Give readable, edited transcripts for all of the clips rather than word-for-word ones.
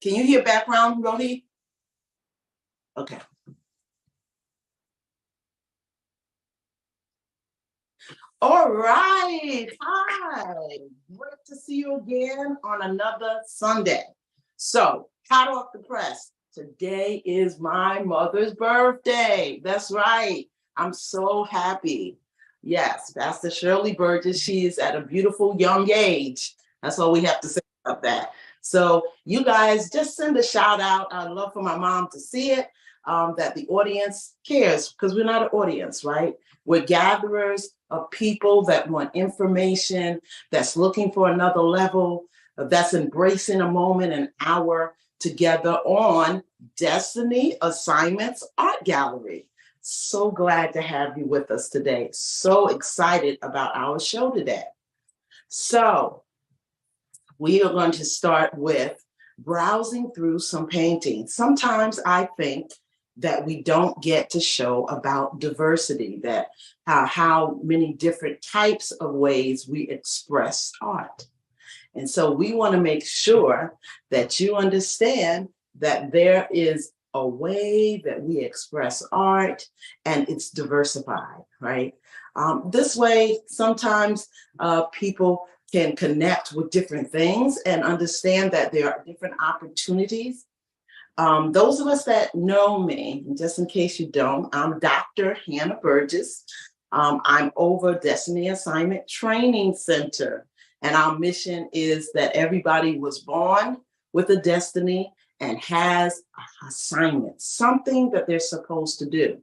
Can you hear background, Roni? Okay. All right. Hi. Great to see you again on another Sunday. So, hot off the press. Today is my mother's birthday. That's right. I'm so happy. Yes, Pastor Shirley Burgess, she is at a beautiful young age. That's all we have to say about that. So, you guys just send a shout out. I'd love for my mom to see it, that the audience cares because we're not an audience, right? We're gatherers of people that want information, that's looking for another level, that's embracing a moment, an hour together on Destiny Assignments Art Gallery. So glad to have you with us today. So excited about our show today. So, we are going to start with browsing through some paintings. Sometimes I think that we don't get to show about diversity, that how many different types of ways we express art. And so we want to make sure that you understand that there is a way that we express art and it's diversified, right? This way, sometimes people can connect with different things and understand that there are different opportunities. Those of us that know me, just in case you don't, I'm Dr. Hannah Burgess. I'm over Destiny Assignment Training Center. And our mission is that everybody was born with a destiny and has an assignment, something that they're supposed to do.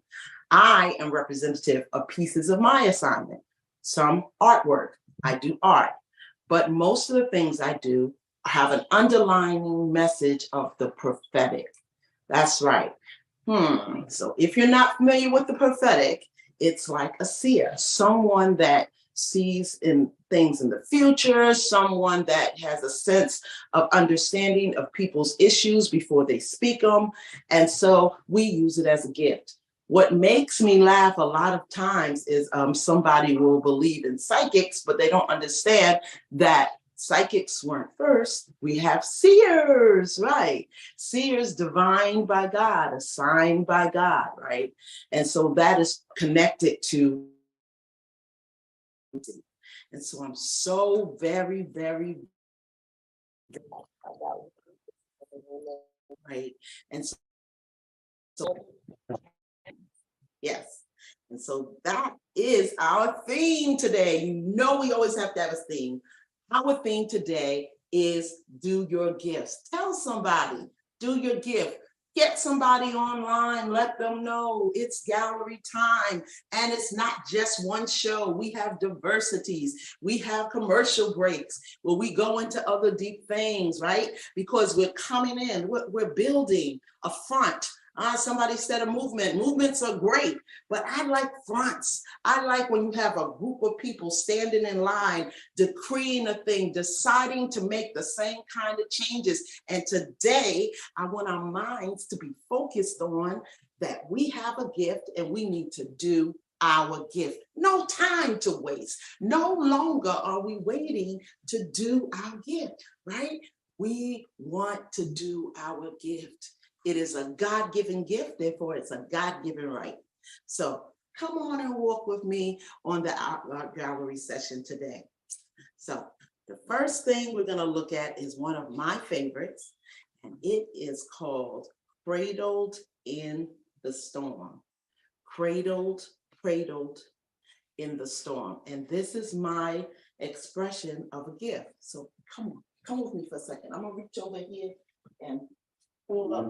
I am representative of pieces of my assignment, some artwork. I do art, but most of the things I do have an underlying message of the prophetic. That's right. So if you're not familiar with the prophetic, it's like a seer, someone that sees in things in the future, someone that has a sense of understanding of people's issues before they speak them. And so we use it as a gift. What makes me laugh a lot of times is somebody will believe in psychics, but they don't understand that psychics weren't first. We have seers, right? Seers divined by God, assigned by God, right? And so that is connected to. And so I'm so very, very, right? And so yes. And so that is our theme today. You know, we always have to have a theme. Our theme today is do your gifts. Tell somebody, do your gift. Get somebody online, let them know it's gallery time. And it's not just one show. We have diversities. We have commercial breaks where we go into other deep things, right? Because we're coming in, we're building a front. Somebody said a movement. Movements are great, but I like fronts. I like when you have a group of people standing in line, decreeing a thing, deciding to make the same kind of changes. And today, I want our minds to be focused on that we have a gift and we need to do our gift. No time to waste. No longer are we waiting to do our gift, right? We want to do our gift. It is a God-given gift, therefore it's a God-given right. So come on and walk with me on the art gallery session today. So the first thing we're going to look at is one of my favorites, and it is called Cradled in the Storm. Cradled, cradled in the storm. And this is my expression of a gift. So come with me for a second. I'm going to reach over here and pull up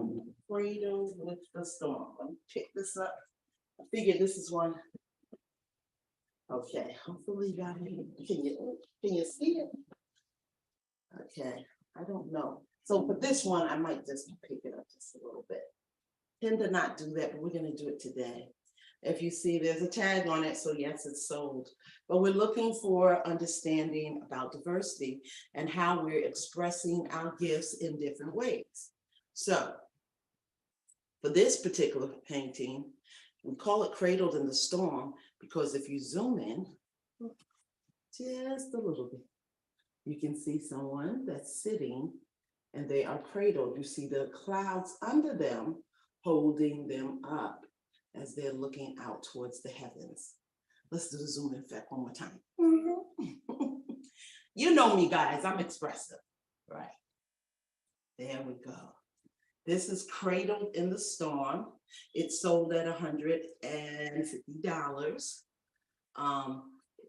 Cradled with the Storm. Let me pick this up. I figured this is one. Okay, hopefully you got it. Can you see it? Okay, I don't know. So for this one, I might just pick it up just a little bit. Tend to not do that, but we're going to do it today. If you see, there's a tag on it, so yes, it's sold. But we're looking for understanding about diversity and how we're expressing our gifts in different ways. So for this particular painting, we call it Cradled in the Storm because if you zoom in just a little bit, you can see someone that's sitting and they are cradled. You see the clouds under them holding them up as they're looking out towards the heavens. Let's do the zoom in effect one more time. You know me, guys, I'm expressive, right? There we go. This is Cradled in the Storm. It sold at $150.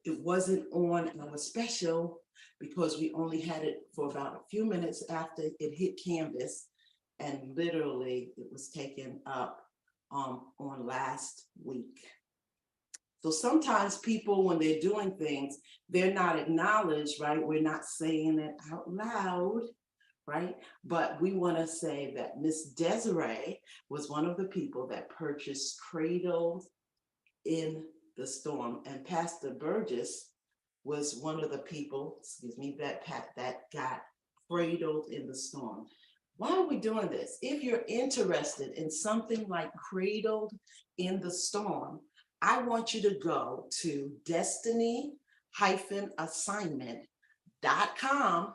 It wasn't on our special because we only had it for about a few minutes after it hit canvas, and literally it was taken up on last week. So sometimes people, when they're doing things, they're not acknowledged, right? We're not saying it out loud, right? But we want to say that Miss Desiree was one of the people that purchased Cradled in the Storm, and Pastor Burgess was one of the people, that got Cradled in the Storm. Why are we doing this? If you're interested in something like Cradled in the Storm, I want you to go to destiny-assignment.com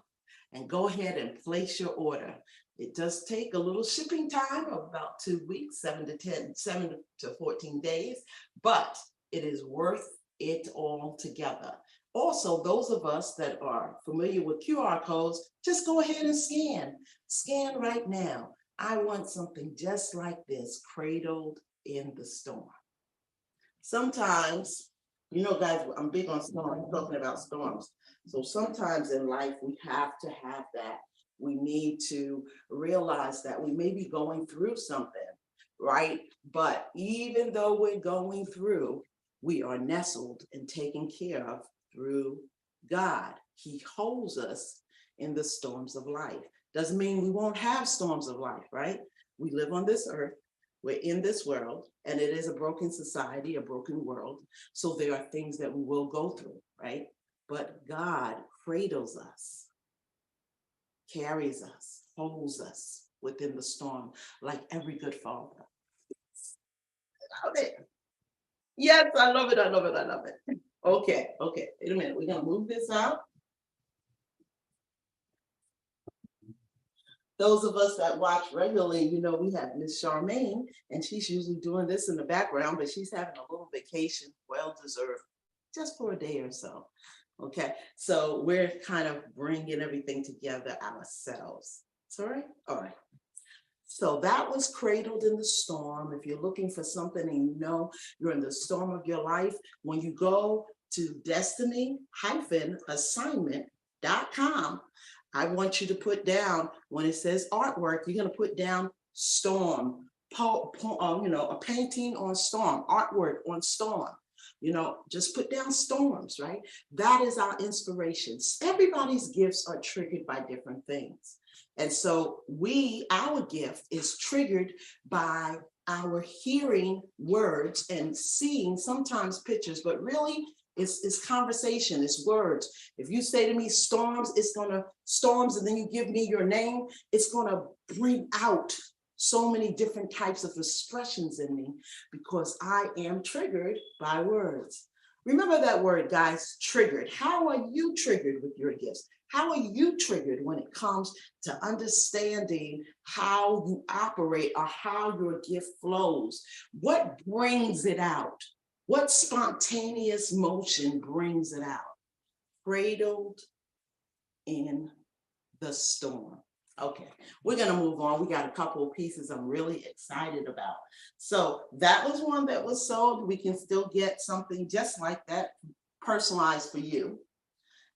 and go ahead and place your order. It does take a little shipping time of about 2 weeks, 7 to 14 days, but it is worth it all together. Also, those of us that are familiar with QR codes, just go ahead and scan. Scan right now. I want something just like this, Cradled in the Storm. Sometimes, guys, I'm big on storms, talking about storms. So sometimes in life, we have to have that. We need to realize that we may be going through something, right? But even though we're going through, we are nestled and taken care of through God. He holds us in the storms of life. Doesn't mean we won't have storms of life, right? We live on this earth. We're in this world, and it is a broken society, a broken world. So there are things that we will go through, right? But God cradles us, carries us, holds us within the storm, like every good father. I love it. Yes, I love it. I love it. I love it. Okay. Wait a minute. We're going to move this out. Those of us that watch regularly, we have Miss Charmaine, and she's usually doing this in the background, but she's having a little vacation, well deserved, just for a day or so. Okay, so we're kind of bringing everything together ourselves. Sorry? All right. So that was Cradled in the Storm. If you're looking for something and you're in the storm of your life, when you go to destiny-assignment.com, I want you to put down, when it says artwork, you're going to put down storm, a painting on storm, artwork on storm. Just put down storms, right? That is our inspirations. Everybody's gifts are triggered by different things. And so our gift is triggered by our hearing words and seeing sometimes pictures, but really it's conversation, it's words. If you say to me storms, storms, and then you give me your name, it's gonna bring out so many different types of expressions in me because I am triggered by words. Remember that word, guys, triggered. How are you triggered with your gifts? How are you triggered when it comes to understanding how you operate or how your gift flows? What brings it out? What spontaneous motion brings it out? Cradled in the Storm. Okay, we're going to move on. We got a couple of pieces I'm really excited about. So that was one that was sold. We can still get something just like that, personalized for you.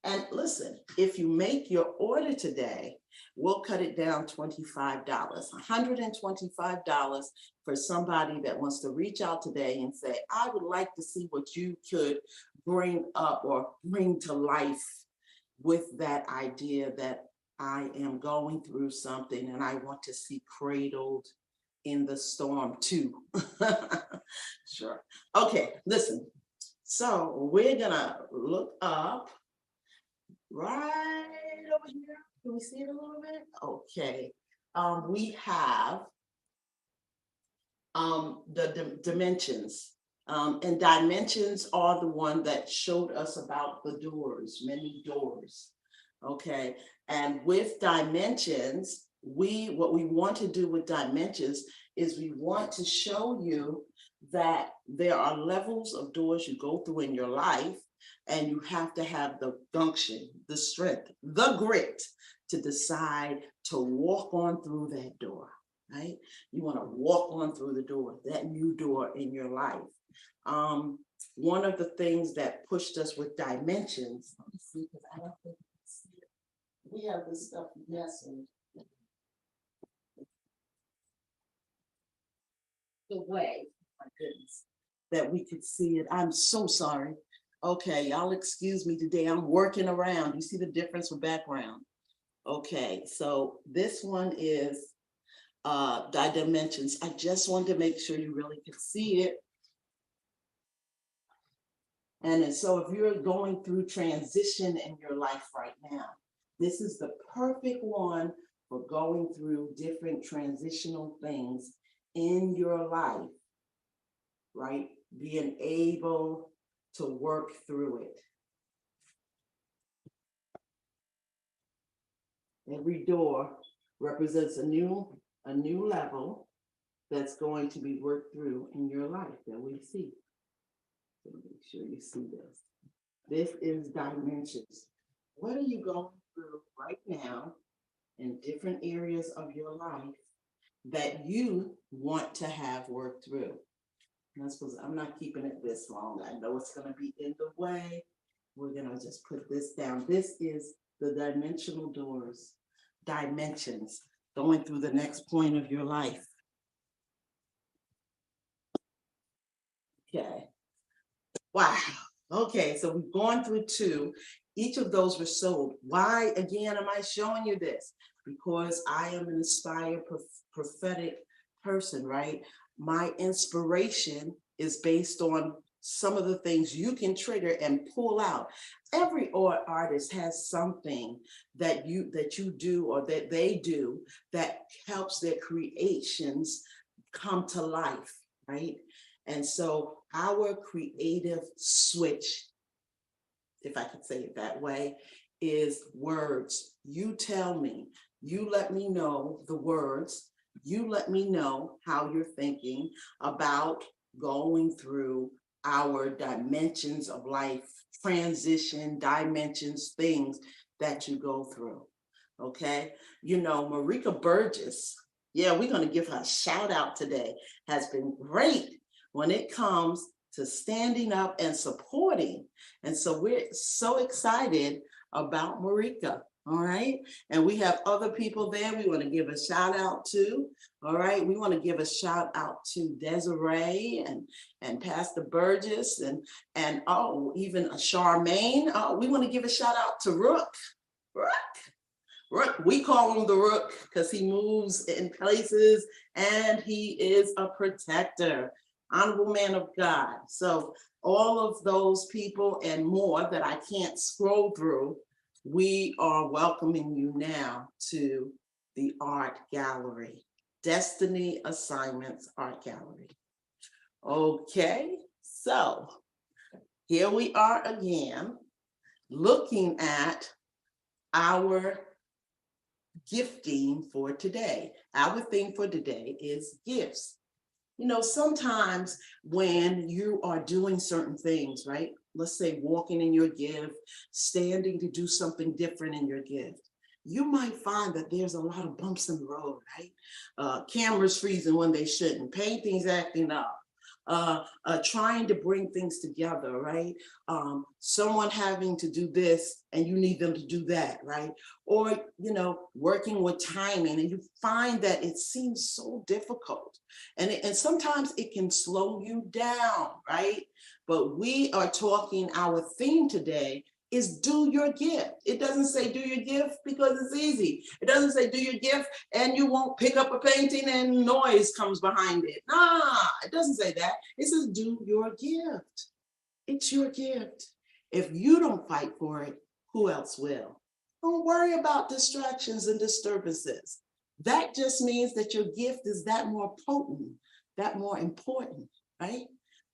And listen, if you make your order today, we'll cut it down $25, $125 for somebody that wants to reach out today and say, I would like to see what you could bring up or bring to life with that idea that I am going through something and I want to see cradled in the storm too. Sure. Okay, listen. So we're gonna look up right over here. Can we see it a little bit? Okay. We have the dimensions. And dimensions are the one that showed us about the doors, many doors. Okay, and with dimensions, what we want to do with dimensions is we want to show you that there are levels of doors you go through in your life, and you have to have the gumption, the strength, the grit to decide to walk on through that door, right? You want to walk on through the door, that new door in your life. Um, One of the things that pushed us with dimensions, let me see, because I don't think we have this stuff messing the way, my goodness, that we could see it. I'm so sorry. Okay, y'all excuse me today. I'm working around. You see the difference with background? Okay, so this one is dimensions. I just wanted to make sure you really could see it. And so if you're going through transition in your life right now, this is the perfect one for going through different transitional things in your life, right? Being able to work through it. Every door represents a new level that's going to be worked through in your life that we see. So make sure you see this. This is dimensions. What are you going through right now in different areas of your life that you want to have worked through? And I suppose I'm not keeping it this long. I know it's going to be in the way. We're going to just put this down. This is the dimensional doors, dimensions, going through the next point of your life. Okay. Wow. Okay, so we've gone through two. Each of those were sold. Why, again, am I showing you this? Because I am an inspired prophetic person, right? My inspiration is based on some of the things you can trigger and pull out. Every artist has something that you do or that they do that helps their creations come to life, right? And so our creative switch, if I could say it that way, is words. You tell me, you let me know the words, you let me know how you're thinking about going through our dimensions of life, transition, dimensions, things that you go through. Okay. You know, Marika Burgess, yeah, we're going to give her a shout out today, has been great when it comes to standing up and supporting. And so we're so excited about Marika. All right. And we have other people there we want to give a shout out to. All right. We want to give a shout out to Desiree and Pastor Burgess and oh, even a Charmaine. We want to give a shout out to Rook. Rook, we call him the Rook because he moves in places and he is a protector, honorable man of God. So all of those people and more that I can't scroll through, we are welcoming you now to the art gallery, Destiny Assignments Art Gallery. Okay, so here we are again, looking at our gifting for today. Our theme for today is gifts. You know, sometimes when you are doing certain things, right? Let's say walking in your gift, standing to do something different in your gift, you might find that there's a lot of bumps in the road, right? Cameras freezing when they shouldn't, paintings acting up, trying to bring things together, right? Someone having to do this and you need them to do that, right? Or, you know, working with timing and you find that it seems so difficult. And sometimes it can slow you down, right? But we are talking, our theme today is do your gift. It doesn't say do your gift because it's easy. It doesn't say do your gift and you won't pick up a painting and noise comes behind it. Nah, it doesn't say that. It says do your gift. It's your gift. If you don't fight for it, who else will? Don't worry about distractions and disturbances. That just means that your gift is that more potent, that more important, right?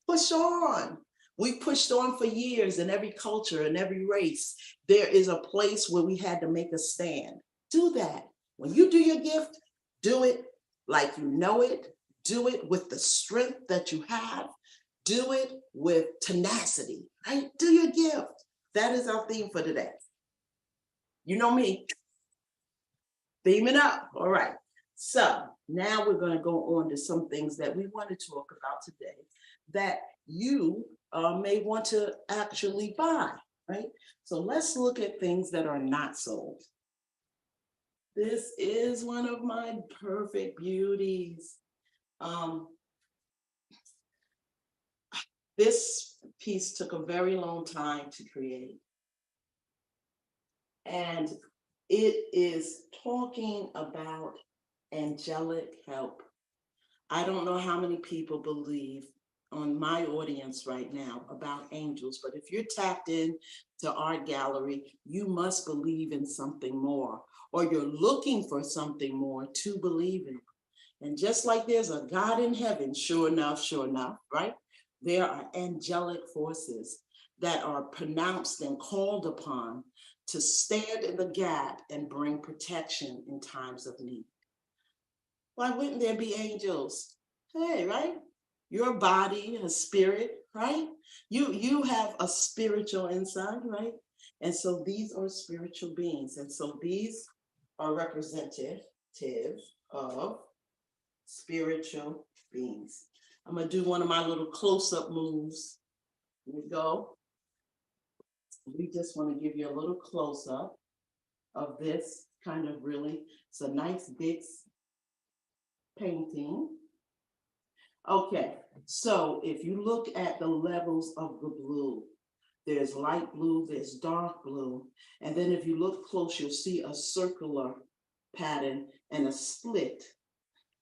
Push on. We pushed on for years in every culture and every race. There is a place where we had to make a stand. Do that. When you do your gift, do it like you know it. Do it with the strength that you have. Do it with tenacity, right? Do your gift. That is our theme for today. You know me, theming up. All right. So now we're going to go on to some things that we want to talk about today that you may want to actually buy, right? So let's look at things that are not sold. This is one of my perfect beauties. This piece took a very long time to create. And it is talking about angelic help. I don't know how many people believe on my audience right now about angels, but if you're tapped in to art gallery, you must believe in something more, or you're looking for something more to believe in. And just like there's a God in heaven, sure enough, right? There are angelic forces that are pronounced and called upon to stand in the gap and bring protection in times of need. Why wouldn't there be angels? Hey, right? Your body, a spirit, right? You have a spiritual inside, right? And so these are spiritual beings. And so these are representative of spiritual beings. I'm gonna do one of my little close-up moves. Here we go. We just want to give you a little close-up of this kind of really, it's a nice big painting. Okay, so if you look at the levels of the blue, there's light blue, there's dark blue, and then if you look close, you'll see a circular pattern and a split.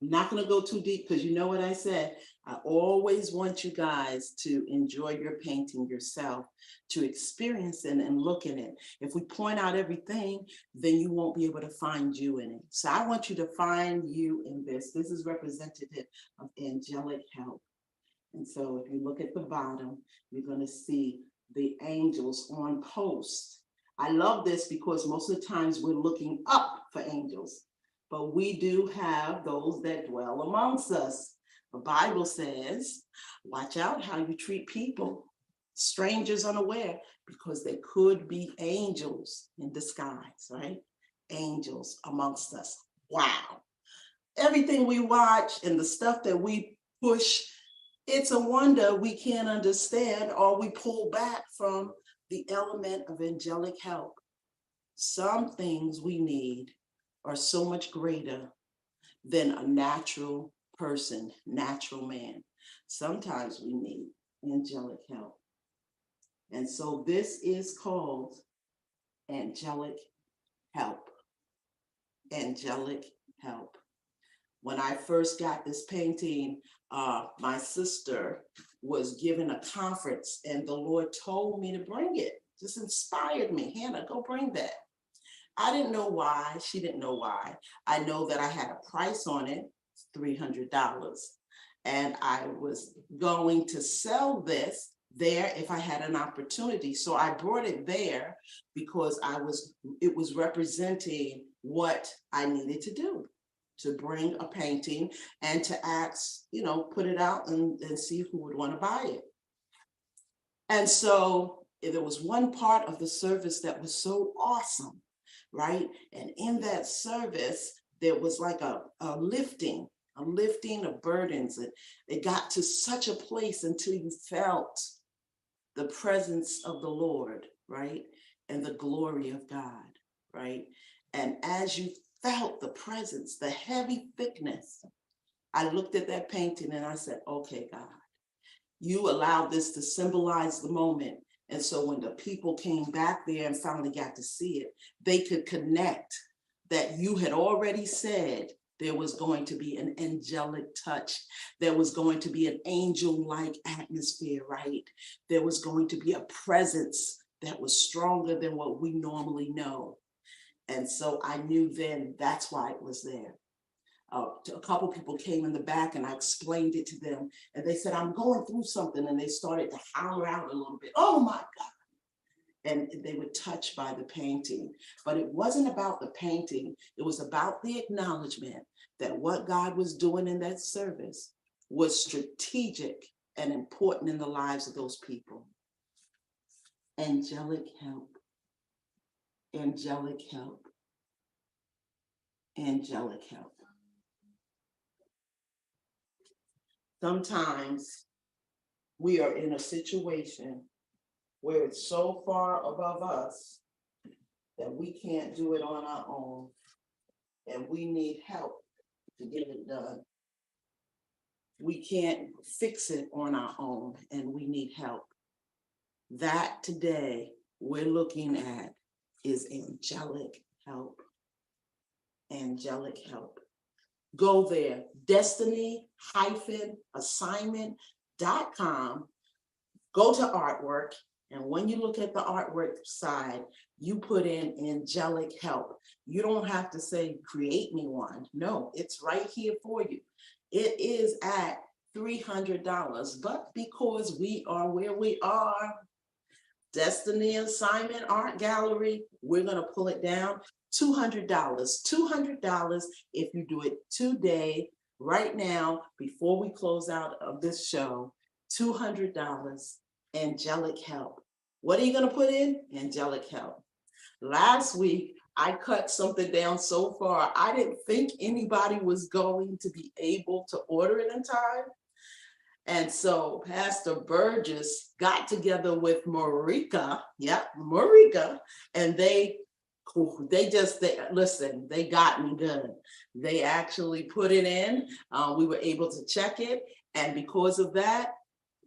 I'm not going to go too deep because you know what I said. I always want you guys to enjoy your painting yourself, to experience it and look at it. If we point out everything, then you won't be able to find you in it. So I want you to find you in this. This is representative of angelic help. And so if you look at the bottom, you're going to see the angels on post. I love this because most of the times we're looking up for angels. But we do have those that dwell amongst us. The Bible says, watch out how you treat people, strangers unaware, because they could be angels in disguise, right? Angels amongst us. Wow. Everything we watch and the stuff that we push, it's a wonder we can't understand or we pull back from the element of angelic help. Some things we need are so much greater than a natural person, natural man. Sometimes we need angelic help. And so this is called angelic help. Angelic help. When I first got this painting, my sister was given a conference and the Lord told me to bring it. Just inspired me. Hannah, go bring that. I didn't know why. She didn't know why. I know that I had a price on it, $300. And I was going to sell this there if I had an opportunity. So I brought it there because it was representing what I needed to do, to bring a painting and to ask, put it out and see who would want to buy it. And so there was one part of the service that was so awesome, right? And in that service, there was like a lifting of burdens. And it got to such a place until you felt the presence of the Lord, right? And the glory of God, right? And as you felt the presence, the heavy thickness, I looked at that painting and I said, okay, God, you allowed this to symbolize the moment. And so when the people came back there and finally got to see it, they could connect that you had already said there was going to be an angelic touch. There was going to be an angel-like atmosphere, right? There was going to be a presence that was stronger than what we normally know. And so I knew then that's why it was there. A couple people came in the back and I explained it to them, and they said, I'm going through something, and they started to holler out a little bit, oh my God. And they were touched by the painting. But it wasn't about the painting. It was about the acknowledgement that what God was doing in that service was strategic and important in the lives of those people. Angelic help. Angelic help. Angelic help. Sometimes we are in a situation where it's so far above us that we can't do it on our own, and we need help to get it done. We can't fix it on our own, and we need help. That today we're looking at is angelic help. Angelic help. Go there, destiny-assignment.com. Go to artwork, and when you look at the artwork side, you put in angelic help. You don't have to say, create me one. No, it's right here for you. It is at $300, but because we are where we are, Destiny Assignment Art Gallery, we're gonna pull it down, $200. $200 if you do it today, right now, before we close out of this show. $200, angelic help. What are you gonna put in? Angelic help. Last week, I cut something down so far, I didn't think anybody was going to be able to order it in time. And so Pastor Burgess got together with Marika, and they listen, they got me good. They actually put it in. We were able to check it. And because of that,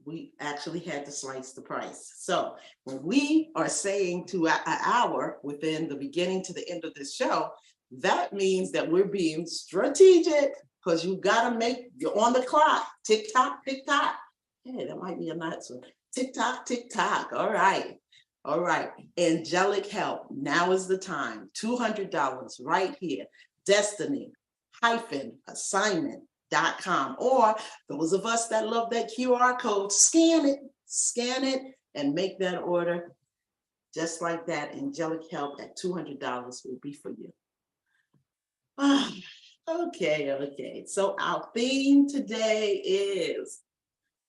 we actually had to slice the price. So when we are saying to an hour within the beginning to the end of this show, that means that we're being strategic, because you gotta you're on the clock. Tick tock, tick tock. Hey, that might be a nice one. Tick tock, tick tock. All right. All right. Angelic help. Now is the time. $200 right here. Destiny-assignment.com. Or those of us that love that QR code, scan it, and make that order. Just like that, angelic help at $200 will be for you. Okay. So our theme today is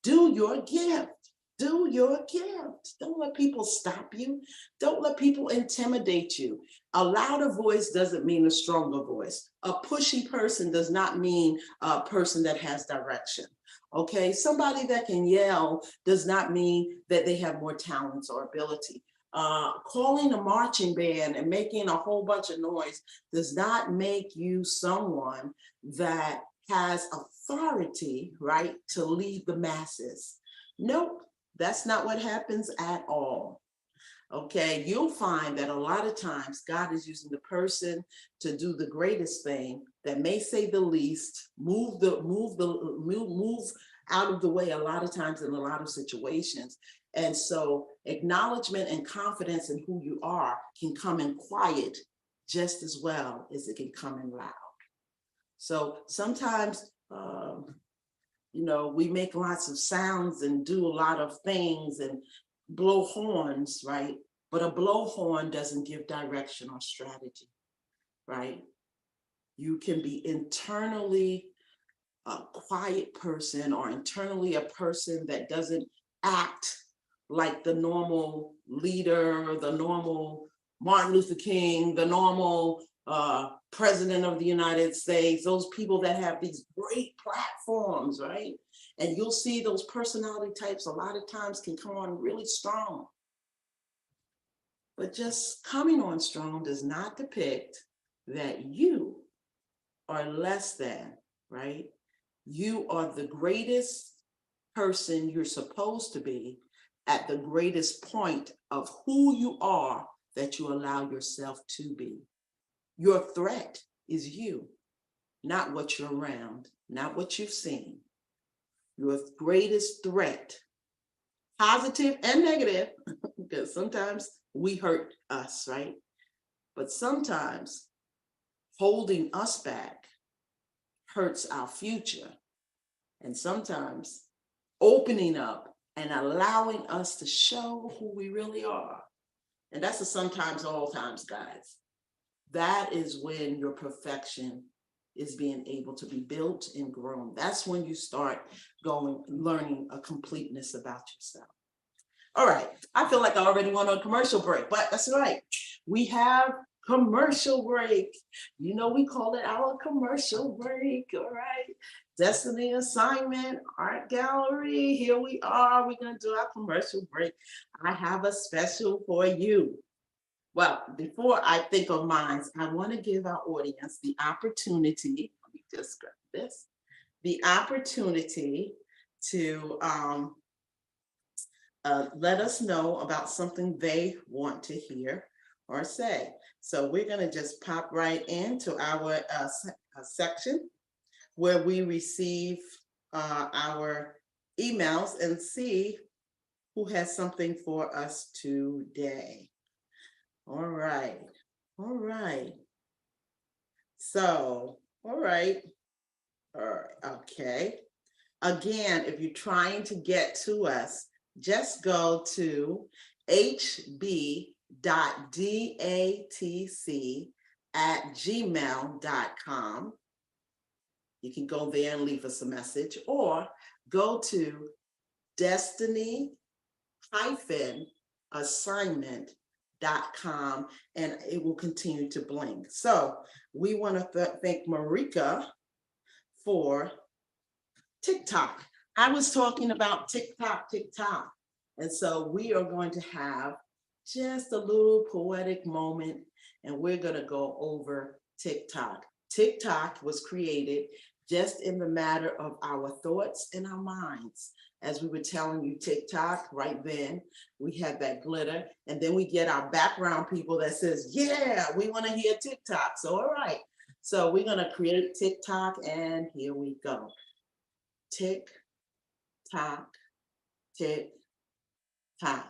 do your gift. Do your gift. Don't let people stop you. Don't let people intimidate you. A louder voice doesn't mean a stronger voice. A pushy person does not mean a person that has direction. Okay, somebody that can yell does not mean that they have more talents or ability. Calling a marching band and making a whole bunch of noise does not make you someone that has authority, right, to lead the masses. Nope, that's not what happens at all. Okay, you'll find that a lot of times God is using the person to do the greatest thing that may say the least, move out of the way a lot of times in a lot of situations. And so acknowledgement and confidence in who you are can come in quiet just as well as it can come in loud. So sometimes, we make lots of sounds and do a lot of things and blow horns, right? But a blowhorn doesn't give direction or strategy, right? You can be internally a quiet person or internally a person that doesn't act like the normal leader, the normal Martin Luther King, the normal president of the United States, those people that have these great platforms, right? And you'll see those personality types a lot of times can come on really strong. But just coming on strong does not depict that you are less than, right? You are the greatest person you're supposed to be at the greatest point of who you are that you allow yourself to be. Your threat is you, not what you're around, not what you've seen. Your greatest threat, positive and negative, because sometimes we hurt us, right? But sometimes holding us back, hurts our future. And sometimes opening up and allowing us to show who we really are. And that's a sometimes, all times, guys. That is when your perfection is being able to be built and grown. That's when you start learning a completeness about yourself. All right, I feel like I already went on a commercial break, but that's all right. We have commercial break. You know, we call it our commercial break, all right? Destiny Assignment, Art Gallery, here we are. We're gonna do our commercial break. I have a special for you. Well, before I think of mine, I wanna give our audience the opportunity, let me just grab this, the opportunity to let us know about something they want to hear or say. So we're going to just pop right into our section where we receive our emails and see who has something for us today. All right. All right. So, all right. Okay. Again, if you're trying to get to us, just go to hb.datc@gmail.com. You can go there and leave us a message, or go to destiny-assignment.com and it will continue to blink. So we want to thank Marika for TikTok. I was talking about TikTok. And so we are going to have just a little poetic moment and we're going to go over TikTok. TikTok was created just in the matter of our thoughts and our minds. As we were telling you, TikTok, right then, we have that glitter, and then we get our background people that says, yeah, we want to hear TikTok. So, all right. So we're going to create TikTok, and here we go. Tick, tock, tick, tock.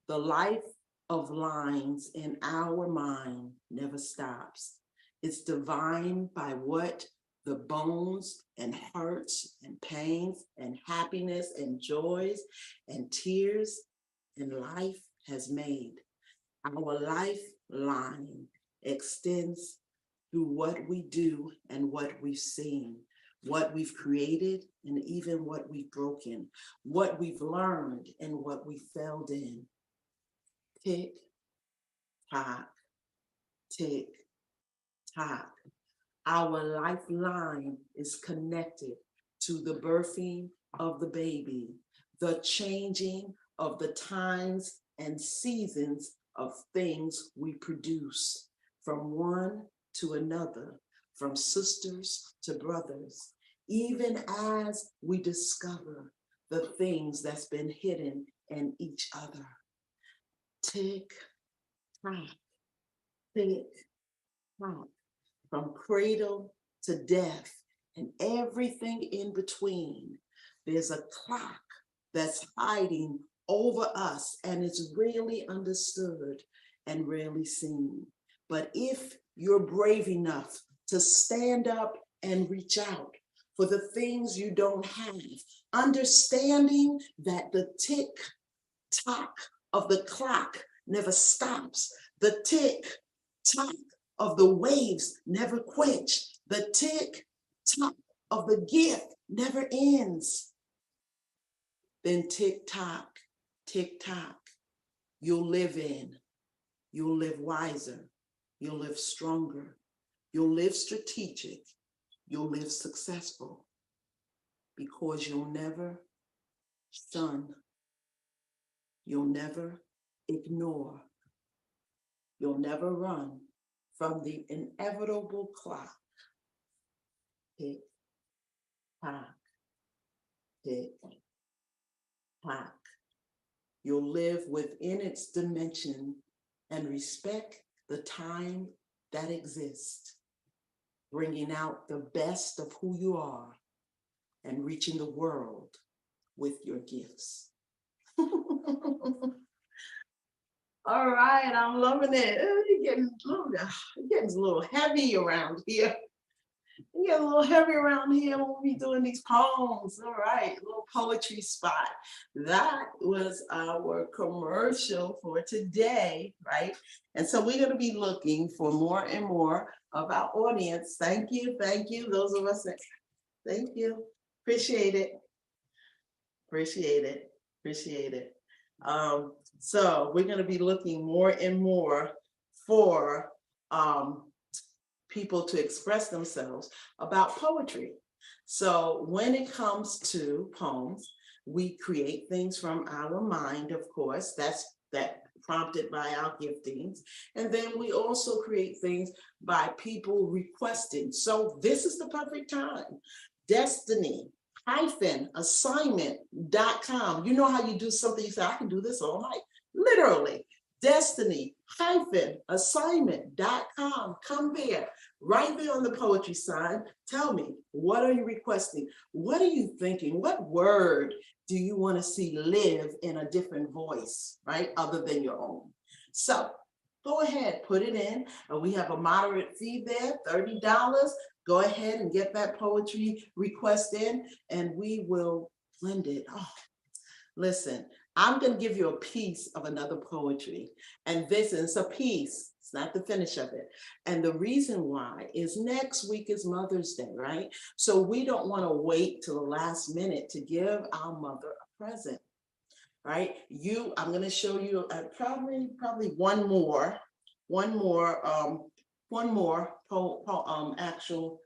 The life of lines in our mind never stops. It's divine by what the bones and hurts and pains and happiness and joys and tears and life has made. Our lifeline extends through what we do and what we've seen, what we've created and even what we've broken, what we've learned and what we failed in. Tick, tock, tick, tock. Our lifeline is connected to the birthing of the baby, the changing of the times and seasons of things we produce, from one to another, from sisters to brothers, even as we discover the things that's been hidden in each other. Tick, tock, tick, tock. From cradle to death and everything in between, there's a clock that's hiding over us and it's rarely understood and rarely seen. But if you're brave enough to stand up and reach out for the things you don't have, understanding that the tick tock of the clock never stops, the tick tock of the waves never quench, the tick tock of the gift never ends. Then tick tock, you'll live in, you'll live wiser, you'll live stronger, you'll live strategic, you'll live successful, because you'll never shun, you'll never ignore, you'll never run from the inevitable clock. Tick, tock, tick, tock. You'll live within its dimension and respect the time that exists, bringing out the best of who you are and reaching the world with your gifts. All right, I'm loving it. It's getting a little heavy around here. It get a little heavy around here when we doing these poems. All right, a little poetry spot. That was our commercial for today, right? And so we're going to be looking for more and more of our audience. Thank you, thank you. Those of us that, thank you. Appreciate it. Appreciate it. Appreciate it. So we're going to be looking more and more for people to express themselves about poetry. So when it comes to poems, we create things from our mind, of course, that prompted by our giftings. And then we also create things by people requesting. So this is the perfect time. Destiny-assignment.com. You know how you do something, you say, I can do this all night. Literally, destiny-assignment.com. Come there, right there on the poetry sign. Tell me, what are you requesting? What are you thinking? What word do you want to see live in a different voice, right? Other than your own. So go ahead, put it in. We have a moderate fee there, $30. Go ahead and get that poetry request in, and we will blend it. Oh, listen, I'm going to give you a piece of another poetry, and this is a piece. It's not the finish of it. And the reason why is next week is Mother's Day, right? So we don't want to wait till the last minute to give our mother a present, right? I'm going to show you probably one more actual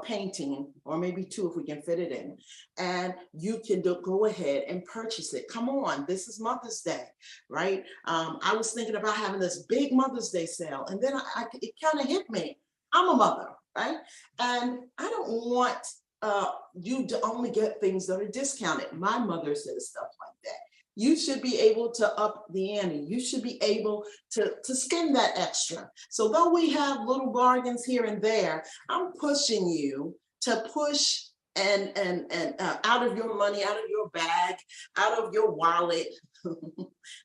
painting, or maybe two if we can fit it in, and you can go ahead and purchase it. Come on, this is Mother's Day, right? I was thinking about having this big Mother's Day sale, and then it kind of hit me. I'm a mother, right? And I don't want you to only get things that are discounted. My mother says stuff like that. You should be able to up the ante. You should be able to spend that extra. So though we have little bargains here and there, I'm pushing you to push and out of your money, out of your bag, out of your wallet.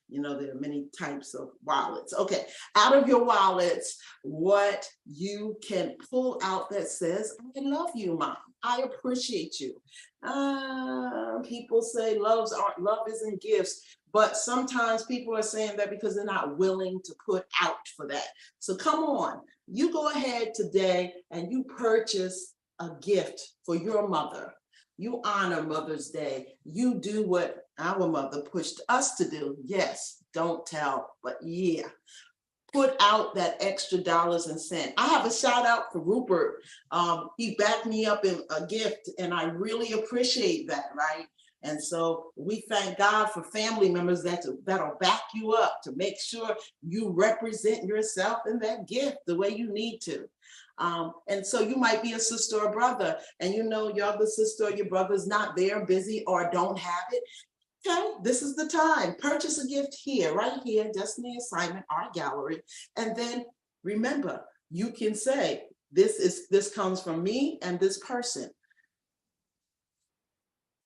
You know, there are many types of wallets. Okay, out of your wallets, what you can pull out that says, I love you, Mom. I appreciate you. People say love isn't gifts, but sometimes people are saying that because they're not willing to put out for that. So come on, you go ahead today and you purchase a gift for your mother. You honor Mother's Day. You do what our mother pushed us to do. Yes, don't tell, but yeah. Put out that extra dollars and cents. I have a shout out for Rupert. He backed me up in a gift, and I really appreciate that, right? And so we thank God for family members that'll back you up to make sure you represent yourself in that gift the way you need to. And so you might be a sister or brother, and you know your other sister or your brother's not there, busy, or don't have it. Okay, this is the time. Purchase a gift here, right here, Destiny Assignment, Art Gallery. And then remember, you can say, this comes from me and this person.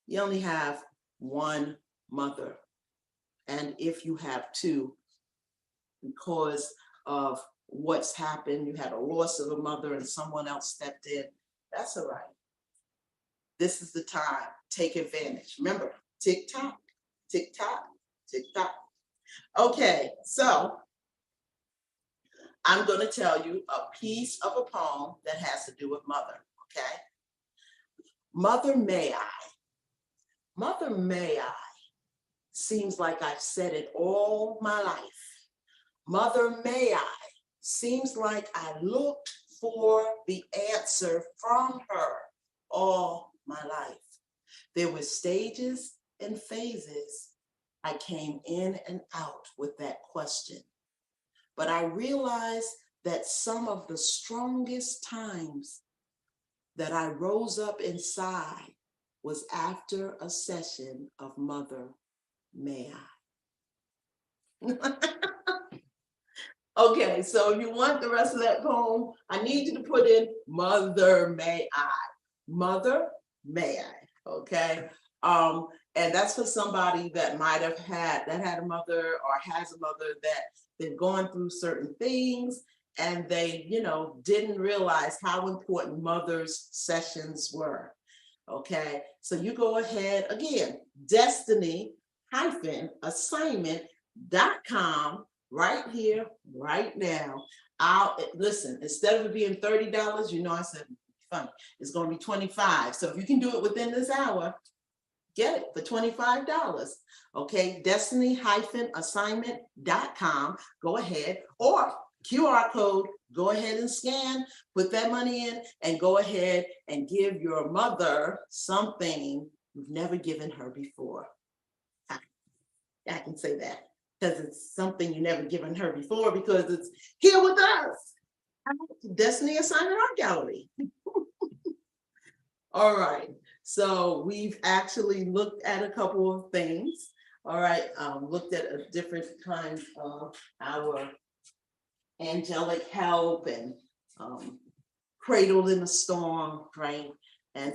You only have one mother. And if you have two, because of what's happened, you had a loss of a mother and someone else stepped in, that's all right. This is the time. Take advantage. Remember, tick tock. Tick tock, tick tock. Okay, so I'm going to tell you a piece of a poem that has to do with mother, okay? Mother, may I? Mother, may I? Seems like I've said it all my life. Mother, may I? Seems like I looked for the answer from her all my life. There were stages and phases. I came in and out with that question. But I realized that some of the strongest times that I rose up inside was after a session of Mother, May I? Okay, so if you want the rest of that poem, I need you to put in Mother, May I. Mother, may I, okay? And that's for somebody that might have had a mother or has a mother that they've gone through certain things and they, didn't realize how important mothers' sessions were. Okay, so you go ahead again, destiny-assignment.com right here, right now. I'll listen, instead of it being $30, I said funny, it's going to be 25. So if you can do it within this hour, get it for $25. Okay, destiny-assignment.com. Go ahead, or QR code, go ahead and scan, put that money in, and go ahead and give your mother something you've never given her before. I can say that because it's something you never given her before, because it's here with us. Destiny Assignment Art Gallery. All right, so we've actually looked at a couple of things. All right, looked at a different kinds of our angelic help and cradled in the storm, right? And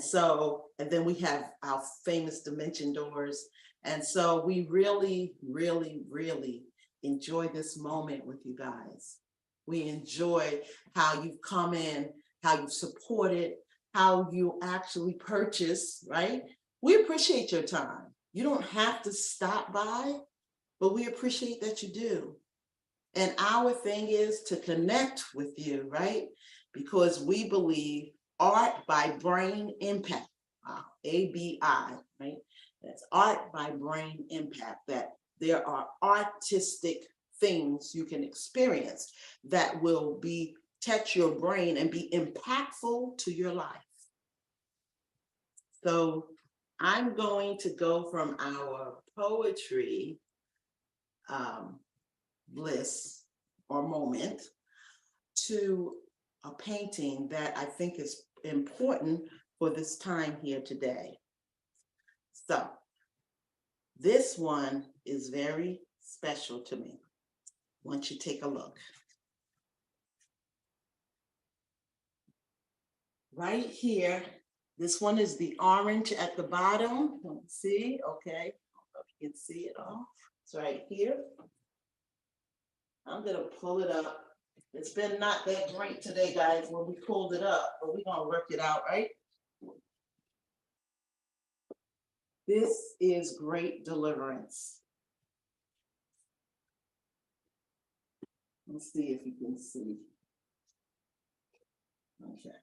then we have our famous dimension doors. And so we really, really, really enjoy this moment with you guys. We enjoy how you've come in, how you've supported, how you actually purchase, right? We appreciate your time. You don't have to stop by, but we appreciate that you do. And our thing is to connect with you, right? Because we believe art by brain impact, ABI, right? That's art by brain impact, that there are artistic things you can experience that will touch your brain and be impactful to your life. So I'm going to go from our poetry bliss or moment to a painting that I think is important for this time here today. So this one is very special to me. Once you take a look. Right here, this one is the orange at the bottom. Let's see, okay. I don't know if you can see it all. It's right here. I'm gonna pull it up. It's been not that great today, guys, when we pulled it up, but we're gonna work it out, right? This is Great Deliverance. Let's see if you can see. Okay,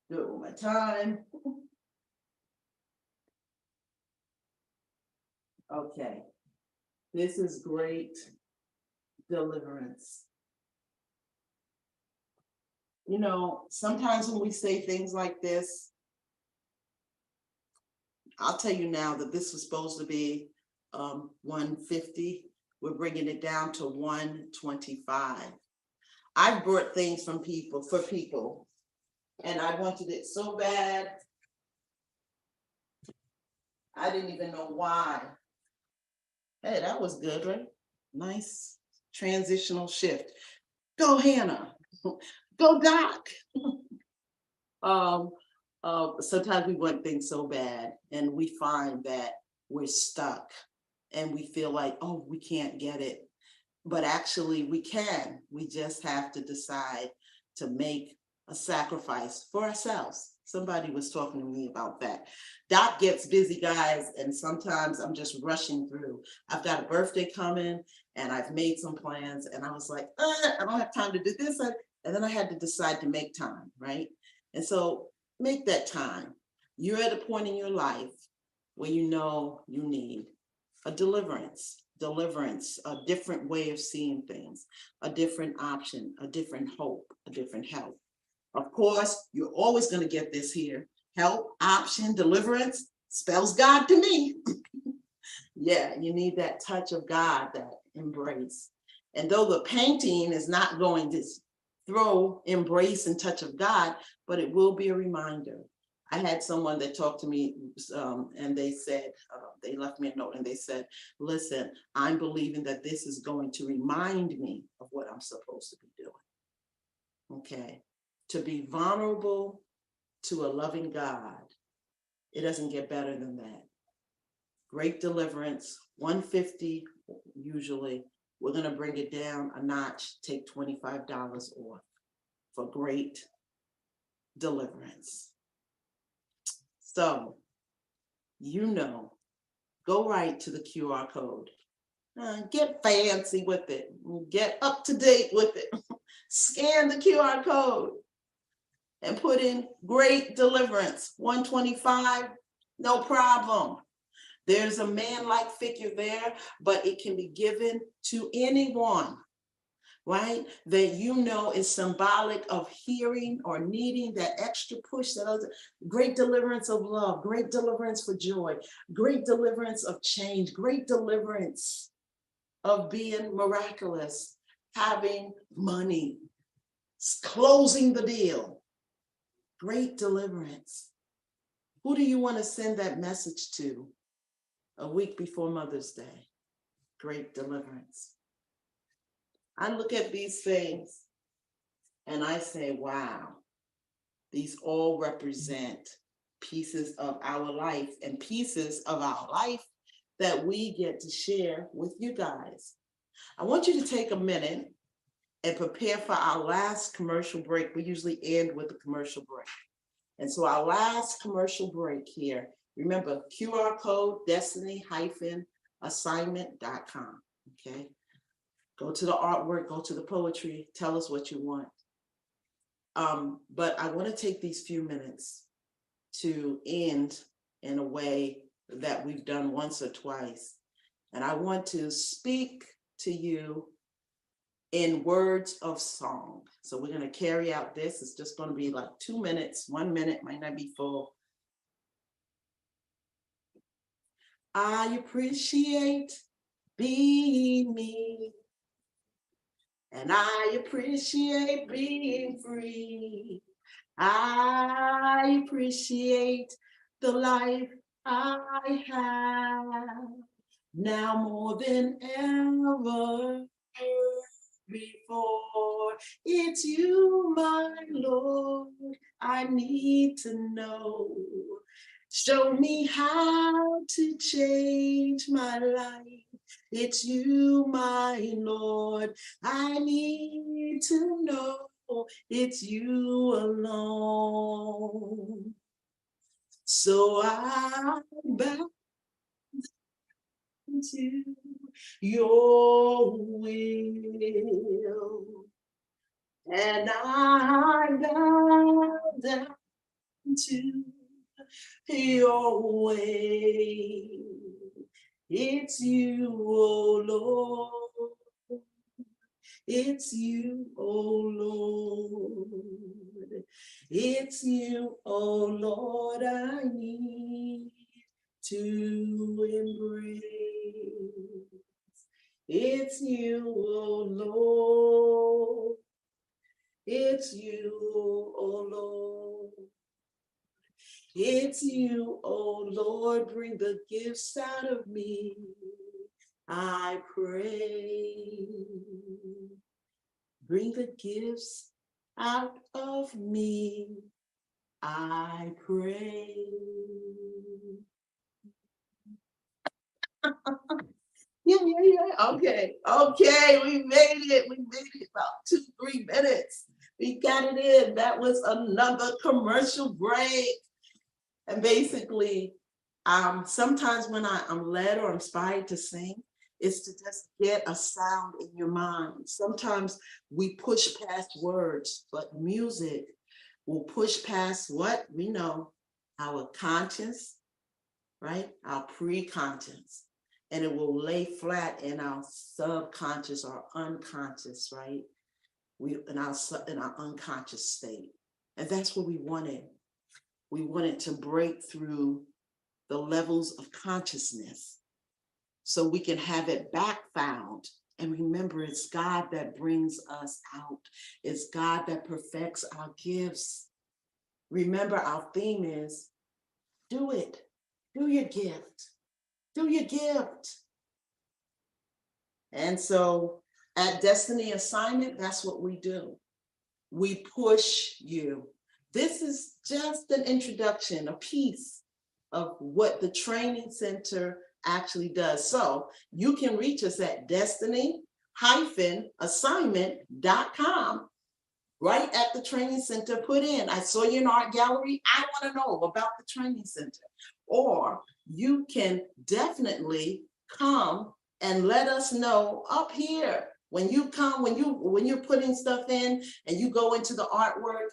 do it one more time. Okay, this is Great Deliverance. Sometimes when we say things like this, I'll tell you now that this was supposed to be 150. We're bringing it down to 125. I brought things for people, and I wanted it so bad. I didn't even know why. Hey, that was good, right? Nice transitional shift. Go, Hannah. Go, Doc. Sometimes we want things so bad, and we find that we're stuck, and we feel like, oh, we can't get it. But actually, we can. We just have to decide to make a sacrifice for ourselves. Somebody was talking to me about that. Doc gets busy, guys, and sometimes I'm just rushing through. I've got a birthday coming, and I've made some plans, and I was like, I don't have time to do this. And then I had to decide to make time, right? And so make that time. You're at a point in your life where you know you need a deliverance, a different way of seeing things, a different option, a different hope, a different help. Of course, you're always going to get this here. Help, option, deliverance spells God to me. Yeah, you need that touch of God, that embrace. And though the painting is not going to throw embrace and touch of God, but it will be a reminder. I had someone that talked to me and they said, they left me a note and they said, listen, I'm believing that this is going to remind me of what I'm supposed to be doing. Okay. To be vulnerable to a loving God. It doesn't get better than that. Great Deliverance, 150 usually, we're going to bring it down a notch, take $25 off for great deliverance. So, go right to the QR code. Get fancy with it. Get up to date with it. Scan the QR code and put in great deliverance, 125, no problem. There's a man-like figure there, but it can be given to anyone, right? That is symbolic of hearing or needing that extra push, that other great deliverance of love, great deliverance for joy, great deliverance of change, great deliverance of being miraculous, having money, closing the deal, great deliverance. Who do you want to send that message to a week before Mother's Day? Great deliverance. I look at these things and I say, wow, these all represent pieces of our life and pieces of our life that we get to share with you guys. I want you to take a minute and prepare for our last commercial break. We usually end with a commercial break. And so our last commercial break here, remember, QR code, destiny-assignment.com, okay? Go to the artwork, go to the poetry, tell us what you want. But I want to take these few minutes to end in a way that we've done once or twice. And I want to speak to you in words of song. So we're going to carry out this. It's just going to be like 2 minutes, 1 minute, might not be full. I appreciate being me. And I appreciate being free. I appreciate the life I have now more than ever before. It's you, my Lord, I need to know. Show me how to change my life. It's you, my Lord, I need to know. It's you alone. So I bow to your will, and I bow down to your way. It's you, oh Lord. It's you, oh Lord. It's you, oh Lord, I need to embrace. It's you, oh Lord. It's you, oh Lord. It's you, oh Lord, bring the gifts out of me, I pray. Bring the gifts out of me, I pray. Yeah. Okay, we made it. We made it about 2-3 minutes. We got it in. That was another commercial break. And basically, sometimes when I'm led or inspired to sing, is to just get a sound in your mind. Sometimes we push past words, but music will push past what we know, our conscious, right? Our pre-conscious. And it will lay flat in our subconscious or unconscious, right? In our unconscious state. And that's what we wanted. We wanted to break through the levels of consciousness so we can have it back found. And remember, it's God that brings us out. It's God that perfects our gifts. Remember, our theme is do it. Do your gift. Do your gift. And so at Destiny Assignment, that's what we do. We push you. This is just an introduction, a piece of what the training center actually does. So you can reach us at Destiny training-assignment.com. Right at the training center, put in, I saw you in art gallery, I want to know about the training center. Or you can definitely come and let us know up here. When you come, when you're putting stuff in and you go into the artwork,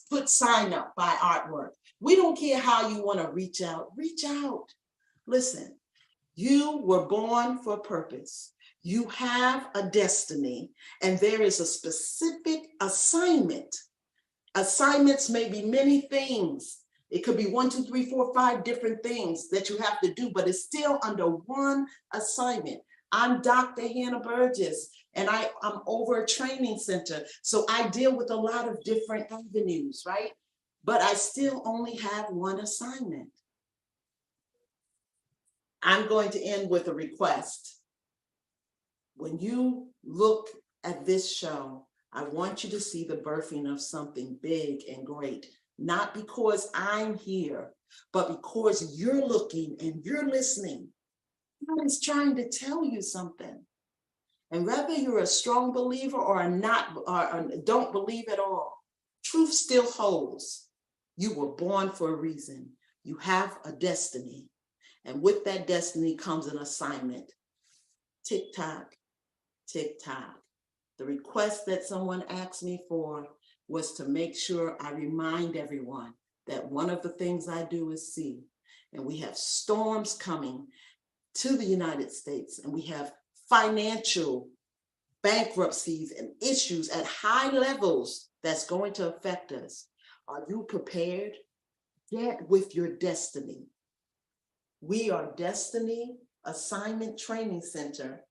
put sign up by artwork. We don't care how you want to reach out, reach out. Listen, you were born for a purpose. You have a destiny, and there is a specific assignment. Assignments may be many things. It could be 1, 2, 3, 4, 5 different things that you have to do, but it's still under one assignment. I'm Dr. Hannah Burgess, and I'm over a training center. So I deal with a lot of different avenues, right? But I still only have one assignment. I'm going to end with a request. When you look at this show, I want you to see the birthing of something big and great, not because I'm here, but because you're looking and you're listening. God is trying to tell you something. And whether you're a strong believer or not, or don't believe at all, truth still holds. You were born for a reason. You have a destiny. And with that destiny comes an assignment. Tick tock, tick tock. The request that someone asked me for was to make sure I remind everyone that one of the things I do is see. And we have storms coming to the United States, and we have financial bankruptcies and issues at high levels that's going to affect us. Are you prepared? Get with your destiny. We are Destiny Assignment Training Center